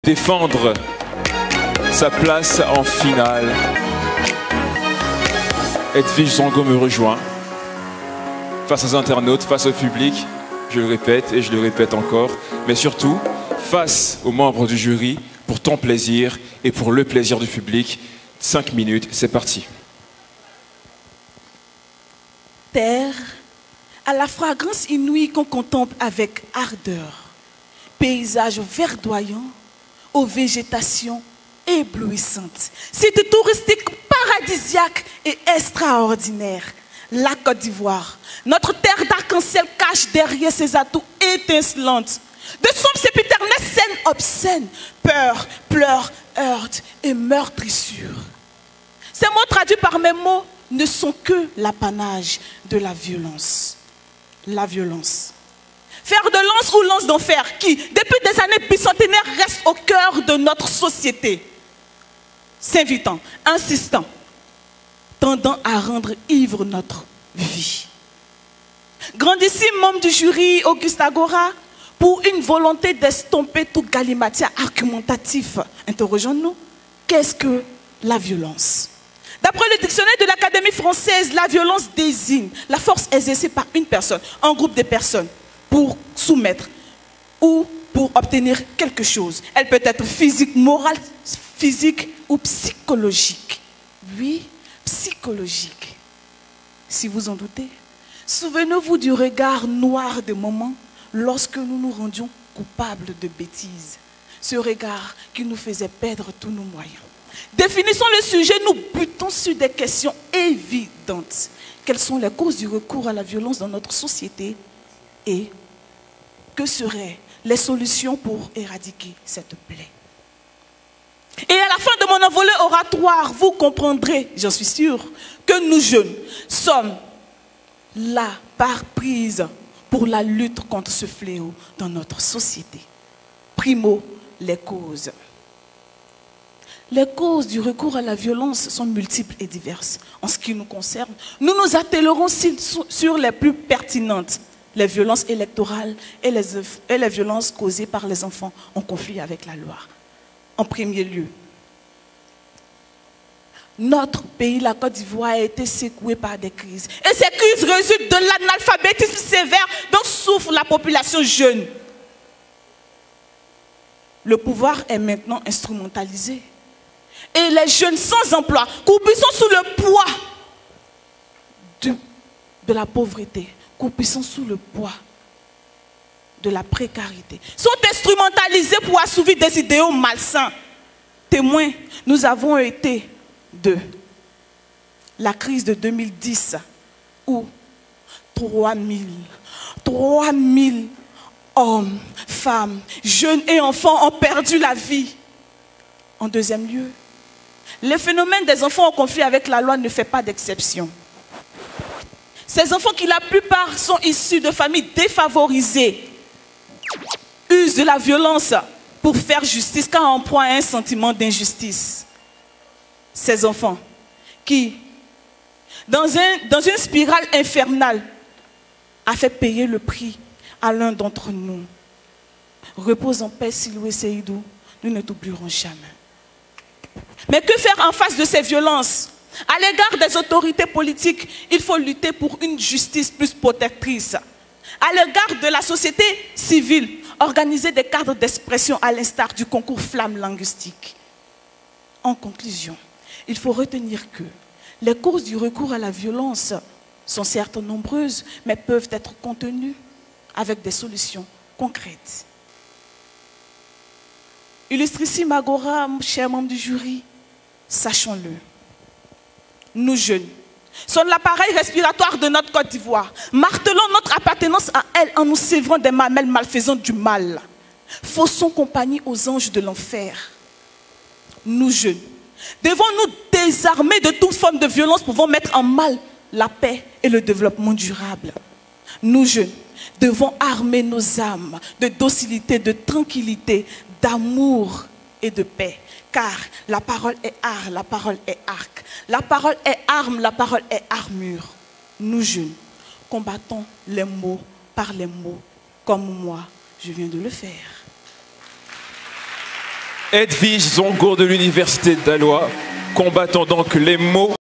défendre sa place en finale. Edwige Zango me rejoint face aux internautes, face au public, je le répète et je le répète encore, mais surtout face aux membres du jury pour ton plaisir et pour le plaisir du public. 5 minutes, c'est parti. Terre, à la fragrance inouïe qu'on contemple avec ardeur, paysage verdoyant aux végétations éblouissantes, site touristique paradisiaque et extraordinaire, la Côte d'Ivoire, notre terre d'arc-en-ciel cache derrière ses atouts étincelantes. De sombres sépiternelles scènes obscènes, peur, pleurs, heurts et meurtrissures. Ces mots traduits par mes mots ne sont que l'apanage de la violence. La violence. Fer de lance ou lance d'enfer qui, depuis des années bicentenaires, reste au cœur de notre société. S'invitant, insistant, tendant à rendre ivre notre vie. Grandissime membre du jury, Auguste Agora, pour une volonté d'estomper tout galimatia argumentatif. Interrogeons-nous, qu'est-ce que la violence? D'après le dictionnaire de l'Académie française, la violence désigne la force exercée par une personne, un groupe de personnes, pour soumettre ou pour obtenir quelque chose. Elle peut être physique, morale, physique ou psychologique. Oui, psychologique. Si vous en doutez, souvenez-vous du regard noir des moments lorsque nous nous rendions coupables de bêtises. Ce regard qui nous faisait perdre tous nos moyens. Définissons le sujet, nous butons sur des questions évidentes. Quelles sont les causes du recours à la violence dans notre société et que seraient les solutions pour éradiquer cette plaie? Et à la fin de mon envolée oratoire, vous comprendrez, j'en suis sûre, que nous jeunes sommes là par prise pour la lutte contre ce fléau dans notre société. Primo, les causes. Les causes du recours à la violence sont multiples et diverses. En ce qui nous concerne, nous nous attellerons sur les plus pertinentes, les violences électorales et les violences causées par les enfants en conflit avec la loi. En premier lieu, notre pays, la Côte d'Ivoire, a été secoué par des crises. Et ces crises résultent de l'analphabétisme sévère dont souffre la population jeune. Le pouvoir est maintenant instrumentalisé. Et les jeunes sans emploi, croupissant sous le poids de la pauvreté, croupissant sous le poids de la précarité, sont instrumentalisés pour assouvir des idéaux malsains. Témoins, nous avons été de la crise de 2010 où 3000 hommes, femmes, jeunes et enfants ont perdu la vie. En deuxième lieu, le phénomène des enfants en conflit avec la loi ne fait pas d'exception. Ces enfants qui la plupart sont issus de familles défavorisées usent de la violence pour faire justice car en proie à un sentiment d'injustice. Ces enfants qui, dans une spirale infernale, a fait payer le prix à l'un d'entre nous. Repose en paix, Siloué Seydou, nous ne t'oublierons jamais. Mais que faire en face de ces violences? À l'égard des autorités politiques, il faut lutter pour une justice plus protectrice. À l'égard de la société civile, organiser des cadres d'expression à l'instar du concours Flamme linguistique. En conclusion, il faut retenir que les causes du recours à la violence sont certes nombreuses, mais peuvent être contenues avec des solutions concrètes. Illustrissime Agora, chers membres du jury, sachons-le, nous jeunes sommes l'appareil respiratoire de notre Côte d'Ivoire. Martelons notre appartenance à elle en nous sévrant des mamelles malfaisantes du mal. Faussons compagnie aux anges de l'enfer. Nous jeunes devons nous désarmer de toute forme de violence pouvant mettre en mal la paix et le développement durable. Nous jeunes devons armer nos âmes de docilité, de tranquillité, d'amour et de paix. Car la parole est art, la parole est arc. La parole est arme, la parole est armure. Nous jeunes, combattons les mots par les mots, comme moi, je viens de le faire. Edwige Zongo de l'Université d'Alois, combattant donc les mots